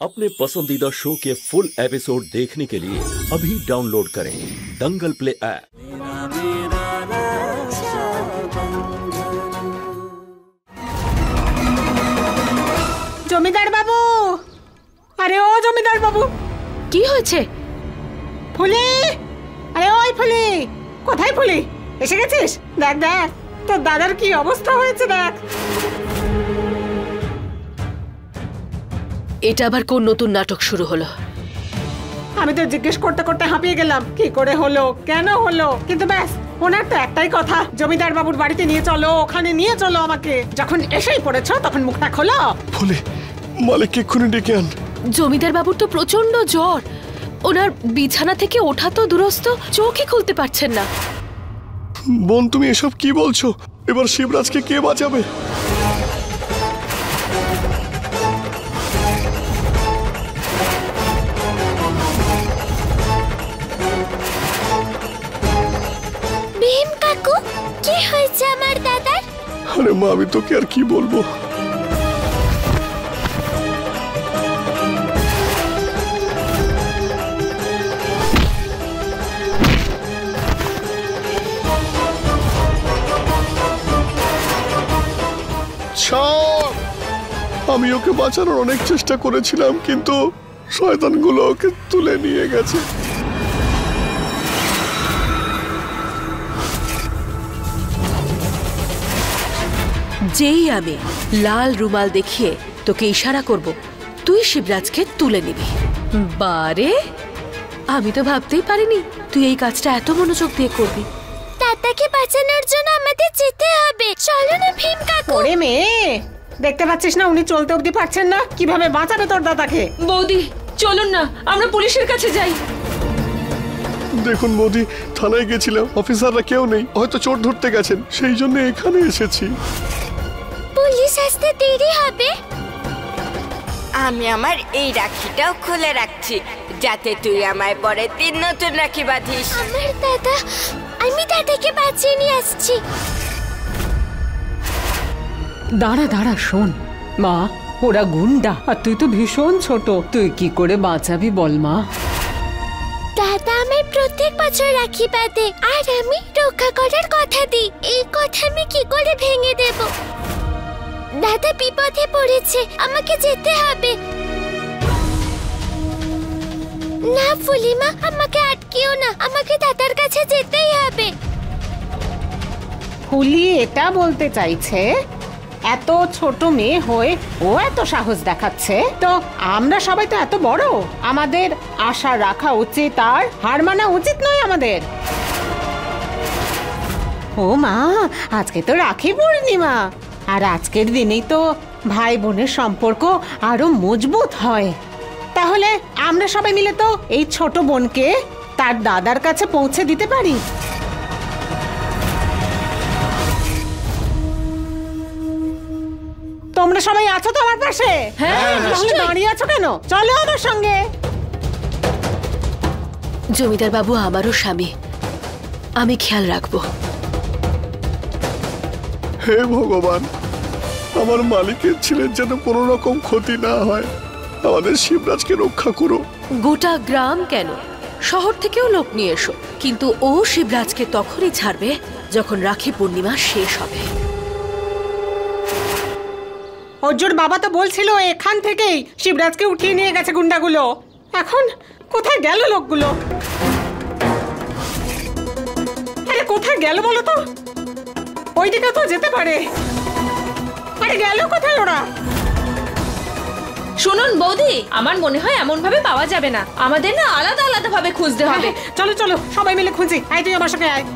अपने पसंदीदा शो के फुल एपिसोड देखने के लिए अभी डाउनलोड करें दंगल प्ले ऐप। জমিদার বাবু, আরে ও জমিদার বাবু, কি হয়েছে? ফুলি, আরে ওই ফুলি, কোথায় ফুলি? এসে গেছিস? দেখ দেখ তোর দাদার কি অবস্থা হয়েছে দেখ। এটা আবার কোন নতুন নাটক শুরু হলো? আমি তো জিজ্ঞেস করতে করতে হাঁপিয়ে গেলাম কি করে হলো, কেন হলো, কিন্তু ব্যাস ওনার তো একটাই কথা, জমিদার বাবুর বাড়িতে নিয়ে চলো, ওখানে নিয়ে চলো আমাকে। যখন এসেই পড়েছো তখন মুখটা খোলো। ফুলি, মালিককে এক্ষুনি ডেকে আন। জমিদার বাবুর তো প্রচন্ড জ্বর, ওনার বিছানা থেকে ওঠা তো দূরস্থ, চোখই খুলতে পারছেন না। বোন, তুমি এসব কি বলছো? এবার শিবরাজকে কে বাঁচাবে? ভীম কাকু, কি হয়েছে আমার দাদার? আরে মা, আমি তোকে আর কি বলবো। আমি ওকে বাঁচানোর অনেক চেষ্টা করেছিলাম, কিন্তু শয়তানগুলো ওকে তুলে নিয়ে গেছে। যেই আমি লাল রুমাল দেখিয়ে তোকে ইশারা করব, তুই শিবরাজকে তুলে নিবি। বারে, আমি তো ভাবতেই পারিনি তুই এই কাজটা এত মনোযোগ দিয়ে করবি। দাদাকে বাঁচানোর জন্য আমাদের যেতে হবে, চলো না ভীম কাকু। ওরে মেয়ে, দেখতে পাচ্ছিস না উনি চলতে অবধি পারছেন না, কিভাবে বাঁচাবে তোর দাদাকে? বৌদি চলুন না, আমরা পুলিশের কাছে যাই। দেখুন বৌদি, থানায় গেছিলাম, অফিসাররা কেউ নেই, হয়তো চোর ধরতে গেছেন, সেই জন্য এখানে এসেছি। পুলিশ আসতে দেরি হবে। আমি আমার এই রাখিটাও খুলে রাখছি, যাতে তুই আমায় পরে 3 নতুন রাখি বাঁধিস। আমার দাদা, আমি দাদাকে বাঁচিয়ে নিয়ে আসছি। দাঁড়া দাঁড়া, শোন মা, ওরা গুন্ডা আর তুই তো ভীষণ ছোট, তুই কি করে বাঁচাবি বল মা? দাদা আমার প্রত্যেক বছর রাখি বাঁধে আর আমি রক্ষা করার কথা দিই, এই কথা আমি কি করে ভেঙে দেব? দাদা বিপদে পড়েছে, আমাকে যেতে হবে। না ফুলিমা, আমাকে আটকিও না, আমাকে দাদার কাছে যেতেই হবে। ফুলি এটা বলতে চাইছে এত ছোট মেয়ে হয়ে ও এত সাহস দেখাচ্ছে, তো আমরা সবাই তো এত বড়, আমাদের আশা রাখা উচিত আর হার মানা উচিত নয় আমাদের। ও মা, আজকে তো রাখি পূর্ণিমা, আর আজকের দিনেই তো ভাই বোনের সম্পর্ক আরো মজবুত হয়। তাহলে আমরা সবাই মিলে তো এই ছোট বোনকে তার দাদার কাছে পৌঁছে দিতে পারি। তোমরা সবাই আছো তো আমার পাশে? হ্যাঁ, তাহলে দাঁড়িয়ে আছো কেন? চলো আমার সঙ্গে। জমিদার বাবু আমারও স্বামী, আমি খেয়াল রাখবো। হে ভগবান, আমার মালিকের ছেলের যেন কোনো রকম ক্ষতি না হয়, আমাদের শিবরাজকে রক্ষা করো। গোটা গ্রাম কেন, শহর থেকেও লোক নিয়ে এসো, কিন্তু ও শিবরাজকে তখনই ছাড়বে যখন রাখি পূর্ণিমা শেষ হবে। অর্জুর বাবা তো বলছিল এখান থেকেই শিবরাজকে উঠিয়ে নিয়ে গেছে গুন্ডাগুলো, এখন কোথায় গেল লোকগুলো? আরে কোথায় গেল বলো তো? ওইদিকে তো যেতে পারে। আরে গেল কোথায় ওরা? শুনুন বৌদি, আমার মনে হয় এমন ভাবে পাওয়া যাবে না, আমাদের না আলাদা আলাদা ভাবে খুঁজতে হবে। চলো চলো সবাই মিলে খুঁজি। আয় তুই আমার সঙ্গে আয়।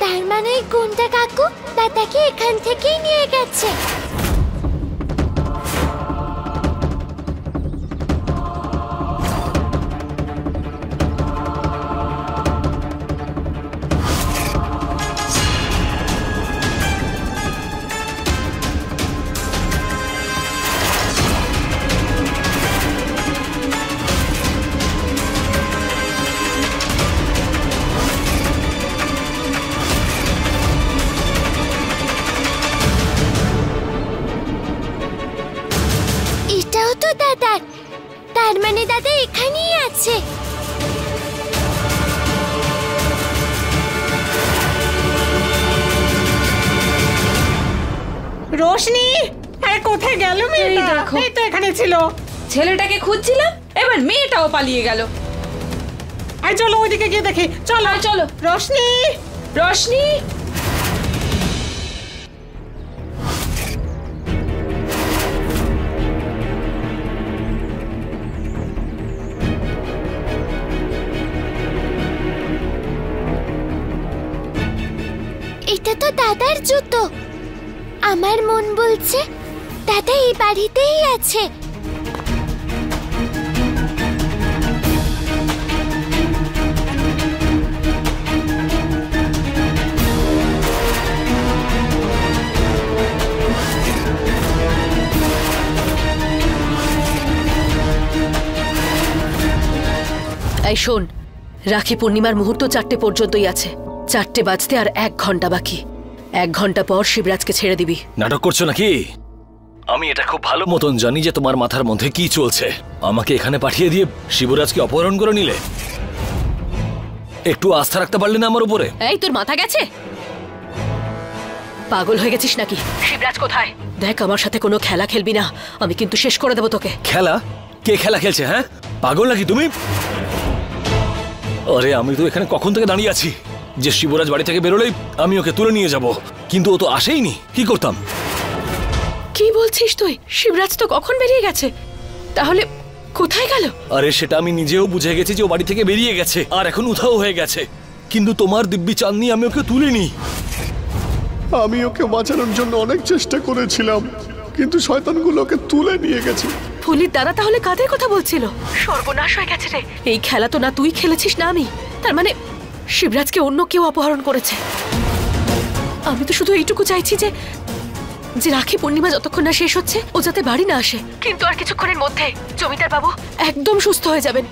তার মানে গুন্ডা কাকু দাদাকে এখান থেকেই নিয়ে গেছে। এটাও তো দাদার, তার মানে দাদা এখানেই আছে। রোশনি, আরে কোথায় গেল মেয়েটা? এই দেখো। এই তো এখানে ছিল। ছেলেটাকে খুঁজছিলাম, এবার মেয়েটাও পালিয়ে গেল। আই চলো ওইদিকে গিয়ে দেখি। চলো চলো। রোশনি, রোশনি, এটা তো দাদার জুতো। আমার মন বলছে দাদা এই বাড়িতেই আছে। এই শোন, রাখি পূর্ণিমার মুহূর্ত 4টে পর্যন্তই আছে। 4টে বাজতে আর 1 ঘন্টা বাকি। 1 ঘন্টা পর শিবরাজকে ছেড়ে দিবি। নাটক করছো নাকি? আমি এটা খুব ভালো মতন জানি যে তোমার মাথার মধ্যে কি চলছে। আমাকে এখানে পাঠিয়ে দিয়ে শিবরাজকে অপহরণ করে নিলে। একটু আস্থা রাখতে পারলে না আমার উপরে? এই তোর মাথা গেছে? পাগল হয়ে গেছিস নাকি? শিবরাজ কোথায়? দেখ, আমার সাথে কোনো খেলা খেলবি না, আমি কিন্তু শেষ করে দেবো তোকে। খেলা? কে খেলা খেলছে? হ্যাঁ, পাগল নাকি তুমি? আরে আমি তো এখানে কখন থেকে দাঁড়িয়ে আছি যে শিবরাজ বাড়ি থেকে বেরোলেই আমি ওকে তুলে নিয়ে যাব, কিন্তু ও তো আসেইনি। কি করতাম? কি বলছিস তুই? শিবরাজ তো কখন বেরিয়ে গেছে, তাহলে কোথায় গেল? আরে সেটা আমি নিজেও বুঝে গেছি যে ও বাড়ি থেকে বেরিয়ে গেছে আর এখন উধাও হয়ে গেছে, কিন্তু তোমার দিব্যি চাঁদনি আমি ওকে তুলিনি। আমি ওকে বাঁচানোর জন্য অনেক চেষ্টা করেছিলাম, কিন্তু শয়তানগুলো ওকে তুলে নিয়ে গেছে। ফুলির দাদা তাহলে কাদের কথা বলছিল? সর্বনাশ হয়ে গেছে রে। এই খেলা তো না তুই খেলেছিস না আমি। তার মানে শিবরাজকে অন্য কেউ অপহরণ করেছে। আমি তো শুধু এইটুকু চাইছি যে রাখি পূর্ণিমা যতক্ষণ না শেষ হচ্ছে ও যাতে বাড়ি না আসে। কিন্তু আর কিছুক্ষণের মধ্যে জমিদার বাবু একদম সুস্থ হয়ে যাবেন।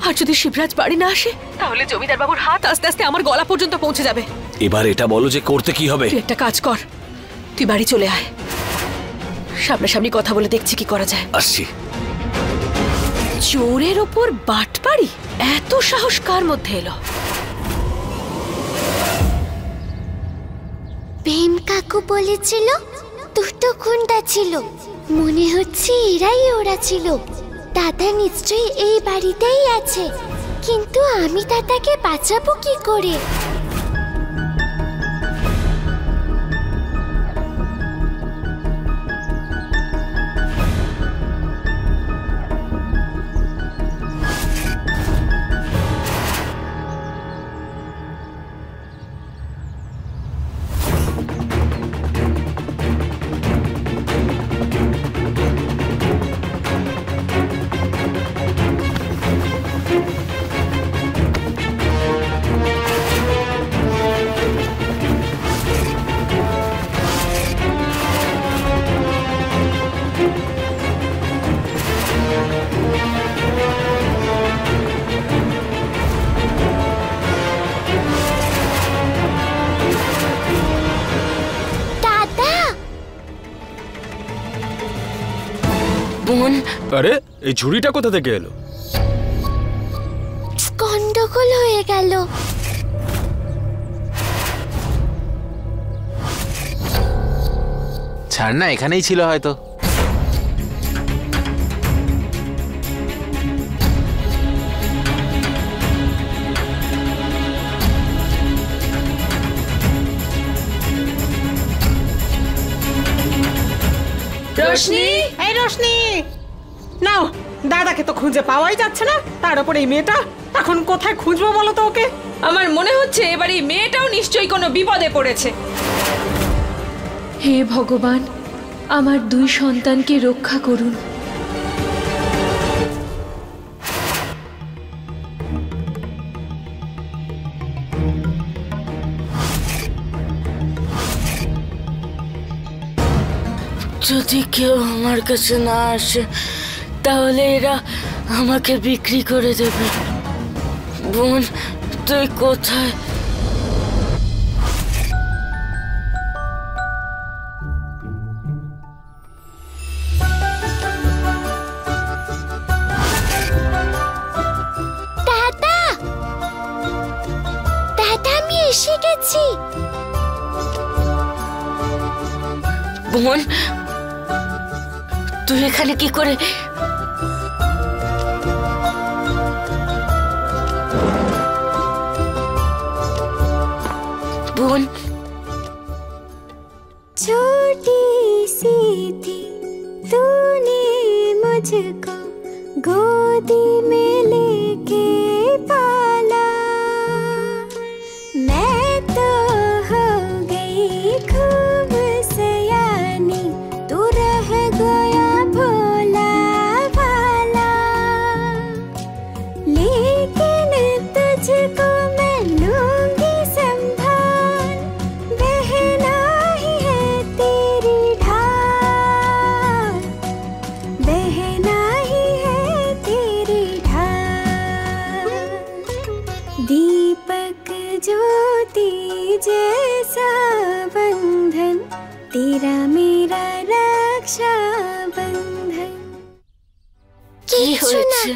আর যদি শিবরাজ বাড়ি না আসে তাহলে জমিদার বাবুর হাত আস্তে আস্তে আমার গলা পর্যন্ত পৌঁছে যাবে। এবার এটা বলো যে করতে কি হবে? তুই একটা কাজ কর, তুই বাড়ি চলে আয়, সামনাসামনি কথা বলে দেখছি কি করা যায়। আসছি। চোরের ওপর বাটপাড়ি? এত সাহস কার মধ্যে এলো? ভীম কাকু বলেছিল 2টো গুন্ডা ছিল, মনে হচ্ছে এরাই ওরা ছিল। দাদা নিশ্চয়ই এই বাড়িতেই আছে, কিন্তু আমি দাদাকে বাঁচাবো কি করে? আরে এই ঝুড়িটা কোথা থেকে এলো? গন্ডগোল হয়ে গেল। ছাড় না, এখানেই ছিল হয়তো। রোশনি, এই রোশনি, নাও দাদাকে তো খুঁজে পাওয়াই যাচ্ছে না, তার উপর এই মেয়েটা, এখন কোথায় খুঁজবো বলো তো ওকে? আমার মনে হচ্ছে এবার এই মেয়েটাও নিশ্চয়ই কোনো বিপদে পড়েছে। হে ভগবান, আমার 2 সন্তানকে রক্ষা করুন। যদি কেউ আমার কাছে না আসে তাহলে এরা আমাকে বিক্রি করে দেবে। বোন, তুই কোথায়? দাদা, দাদা আমি এসে গেছি। বোন, তুই এখানে কি করে? বোন, छोटी सी थी तूने मुझको गोदी में लेके पाला, मैं तो हो गई खूब सयानी, तू रह गया भोला भाला, लेकिन तुझको मैं लूंगी संभाल, बहना ही है तेरी ढाल, बहना ही है तेरी ढाल, दीपक ज्योति जैसा बंधन, तेरा मेरा रक्षा बंधन। কি হয়েছে?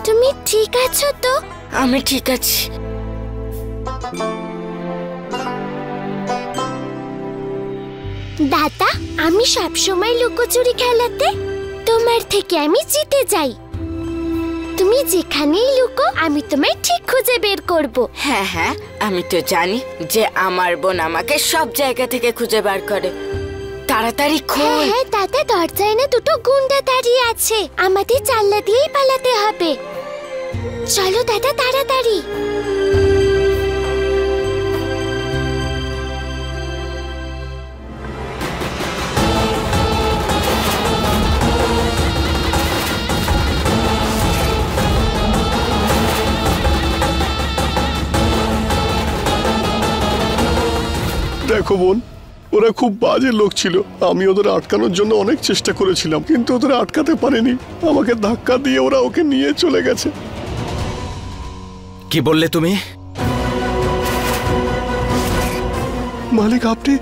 তুমি ঠিক আছো তো? আমি ঠিক আছি। দাদা, আমি সব সময় লুকোচুরি খেলাতে তোমার থেকে আমি জিতে যাই। তুমি যেখানেই লুকো আমি তোমায় ঠিক খুঁজে বের করব। হ্যাঁ হ্যাঁ, আমি তো জানি যে আমার বোন আমাকে সব জায়গা থেকে খুঁজে বার করে। তাড়াতাড়ি খোল। হ্যাঁ দাদা, দরজায় না 2টো গুন্ডা দাঁড়িয়ে আছে, আমাদের জানলা দিয়েই পালাতে হবে। চলো দাদা, তাড়াতাড়ি। দেখো বোন, ওরা খুব বাজে লোক ছিল। আমি ওদের আটকানোর জন্য অনেক চেষ্টা করেছিলাম, কিন্তু ওদের আটকাতে পারিনি। আমাকে ধাক্কা দিয়ে ওরা ওকে নিয়ে চলে গেছে। কি বললে তুমি? মালিক, আপনি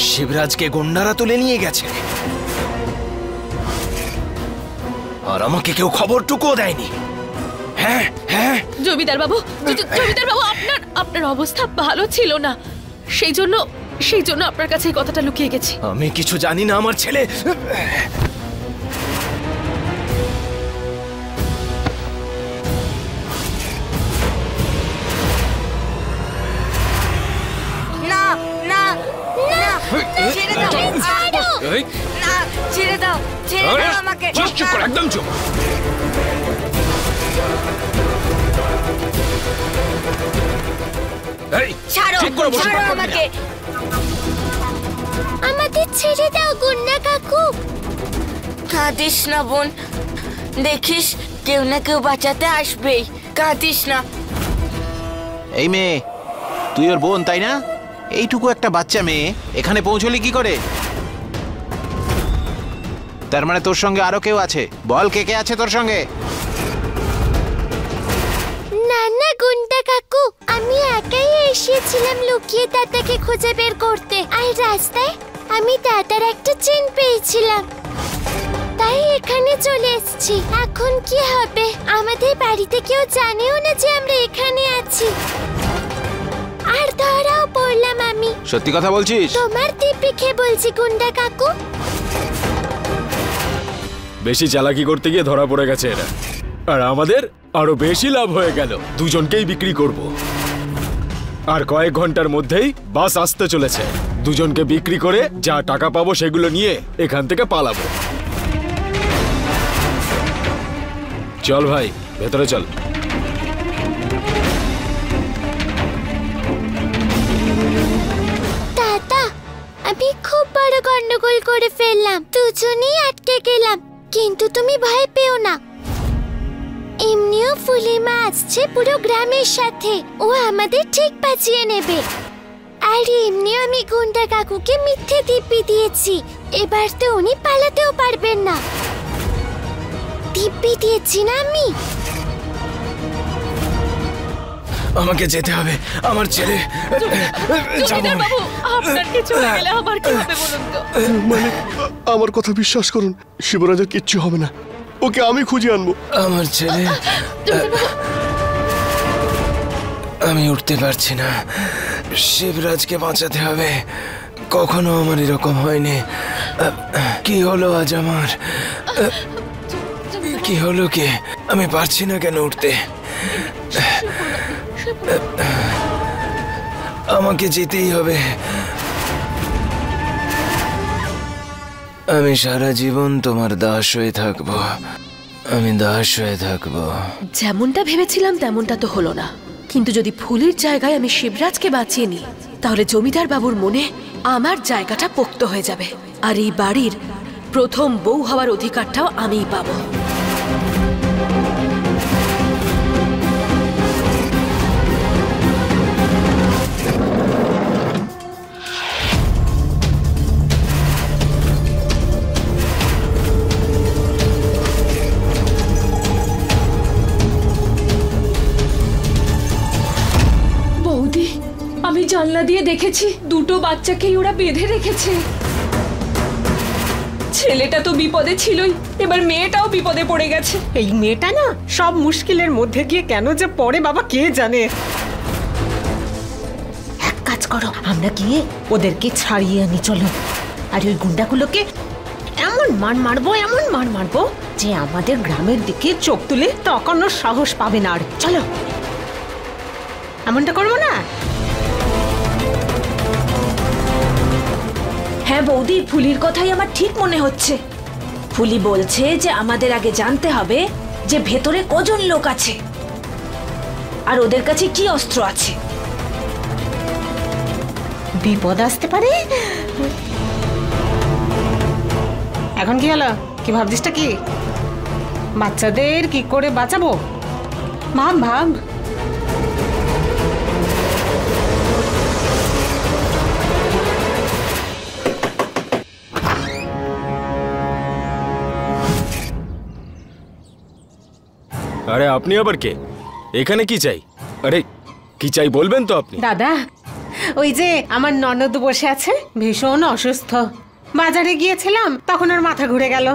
শিবরাজকে গুন্ডারা তুলে নিয়ে গেছে আর আমাকে কেউ খবরটুকুও দেয়নি? হ্যাঁ হ্যাঁ জমিদার বাবু, জমিদার বাবু, আপনার অবস্থা ভালো ছিল না, সেই জন্য আপনার কাছে এই কথাটা লুকিয়ে গেছি। আমি কিছু জানি না আমার ছেলে। না না না, ছেড়ে দাও, না, ছেড়ে দাও, ছেড়ে দাও আমাকে। চুপ কর, একদম চুপ। ছাড়ো, ছাড়ো আমাকে। আমাদের ছেড়ে দাও গুন্ডা কাকু। কাঁদিস না বোন, দেখিস কেউ না কেউ বাঁচাতে আসবেই। কাঁদিস না। এই মেয়ে, তুই ওর বোন তাই না? এইটুকু একটা বাচ্চা মেয়ে এখানে পৌঁছলি কি করে? তার মানে তোর সঙ্গে আরো কেউ আছে? বল, কে কে আছে তোর সঙ্গে? না না গুন্ডা কাকু, আমি একাই এসেছিলাম লুকিয়ে দাদাকে খুঁজে বের করতে। আর রাস্তায় আমি দাদার একটা চেন পেয়েছিলাম, তাই এখানে চলে এসেছি। এখন কি হবে? আমাদের বাড়িতে কেউ জানেও না যে আমরা এখানে আছি। আর ধরাও পড়লাম আমি। সত্যি কথা বলছিস? তোমার দিব্যি খেয়ে বলছি গুন্ডা কাকু। বেশি চালাকি করতে গিয়ে ধরা পড়ে গেছে এরা, আর আমাদের আরো বেশি লাভ হয়ে গেল। দুজনকেই বিক্রি করব, আর কয়েক ঘন্টার মধ্যেই বাস আসতে চলেছে। দুজনকে বিক্রি করে যা টাকা পাবো সেগুলো নিয়ে এখান থেকে পালাবো। চল ভাই, ভেতরে চল। দাদা, আমি খুব বড় গন্ডগোল করে ফেললাম, দুজনেই আটকে গেলাম। কিন্তু তুমি ভয় পেও না, এমনিও ফুলিমা আসছে পুরো গ্রামের সাথে, ও আমাদের ঠিক বাঁচিয়ে নেবে। আর এমনিও আমি গুন্ডা কাকুকে মিথ্যে দিব্যি দিয়েছি, এবার তো উনি পালাতেও পারবেন না। দিব্যি দিয়েছি না আমি? আমাকে যেতে হবে, আমার ছেলে। বাবু, আপনার কিছু হয়ে গেলে আমার কি হবে বলুন তো? মানে আমার কথা বিশ্বাস করুন, শিবরাজের কিচ্ছু হবে না, ওকে আমি খুঁজে আনবো। আমার ছেলে, আমি উঠতে পারছি না, শিবরাজকে বাঁচাতে হবে। কখনো আমার এরকম হয়নি। কি হলো আজ আমার? কি হলো কি? আমি পারছি না কেন উঠতে? আমাকে যেতেই হবে। আমি সারা জীবন তোমার দাস হয়ে থাকবো, আমি দাস হয়ে থাকবো। যেমনটা ভেবেছিলাম তেমনটা তো হলো না, কিন্তু যদি ফুলির জায়গায় আমি শিবরাজকে বাঁচিয়ে নিই তাহলে জমিদার বাবুর মনে আমার জায়গাটা পোক্ত হয়ে যাবে, আর এই বাড়ির প্রথম বউ হওয়ার অধিকারটাও আমিই পাবো। আমি জানলা দিয়ে দেখেছি দুটো বাচ্চাকেই ওরা বেঁধে রেখেছে। ছেলেটা তো বিপদে ছিলই, এবার মেয়েটাও বিপদে পড়ে গেছে। এই মেয়েটা না সব মুশকিলের মধ্যে গিয়ে কেন যে পড়ে বাবা কে জানে। এক কাজ করো, আমরা গিয়ে ওদেরকে ছাড়িয়ে আনি চলো। আর ওই গুন্ডাগুলোকে এমন মার মারবো, এমন মার মারবো যে আমাদের গ্রামের দিকে চোখ তুলে তাকানোর সাহস পাবে না আর। চলো, এমনটা করবো না? হ্যাঁ বৌদি, ফুলির কথাই আমার ঠিক মনে হচ্ছে। ফুলি বলছে যে আমাদের আগে জানতে হবে যে ভেতরে কজন লোক আছে আর ওদের কাছে কি অস্ত্র আছে। বিপদ আসতে পারে। এখন কি হলো? কি ভাবছিসটা কি? বাচ্চাদের কি করে বাঁচাবো? ভাব ভাব। আরে আপনি আবার কে? এখানে কি চাই? আরে কি চাই বলবেন তো আপনি? দাদা, ওই যে আমার ননদ বসে আছে, ভীষণ অসুস্থ। বাজারে গিয়েছিলাম, তখন ওর মাথা ঘুরে গেল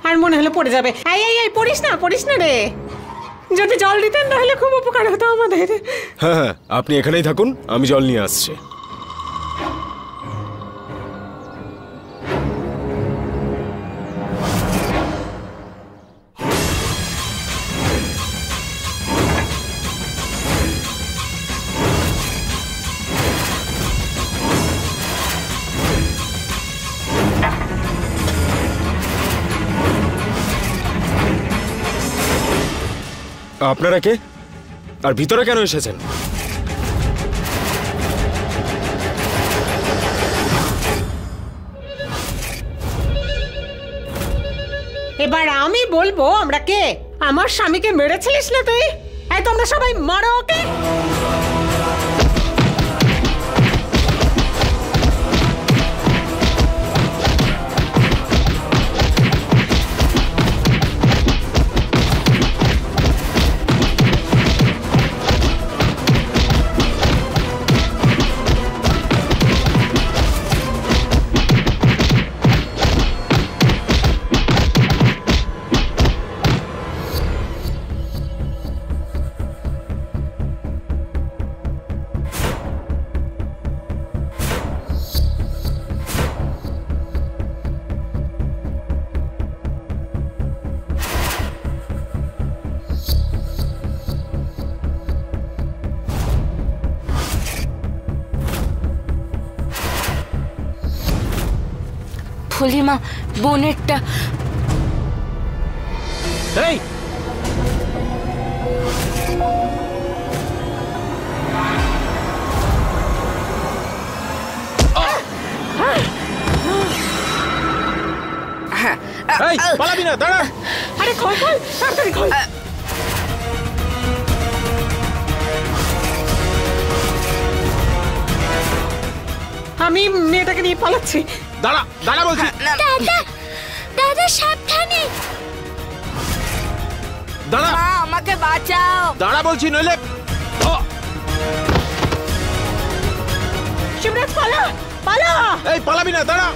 আর মনে হলো পড়ে যাবে। এই এই এই, পড়িস না, পড়িস না রে। যদি জল দিতেন তাহলে খুব উপকার হতো আমাদের। হ্যাঁ হ্যাঁ, আপনি এখানেই থাকুন, আমি জল নিয়ে আসছি। আপনারা কে? আর ভিতরে কেন এসেছেন? এবার আমি বলবো আমরা কে। আমার স্বামীকে মেরেছিলিস না তুই? এই তোমরা সবাই মারো ওকে। ফুলিমা বোনেরটা। এই এই পালাবি না, দাঁড়া। আরে খোল খোল, তাড়াতাড়ি খোল। আমি মেয়েটাকে নিয়ে পালাচ্ছি। দাঁড়া দাঁড়া বলছি। দাদা দাদা সাবধানে। দাঁড়া মা, আমাকে বাঁচাও। দাঁড়া বলছি, নইলে শিবরাজ পালা পালা। এই পালাবি না, দাঁড়া।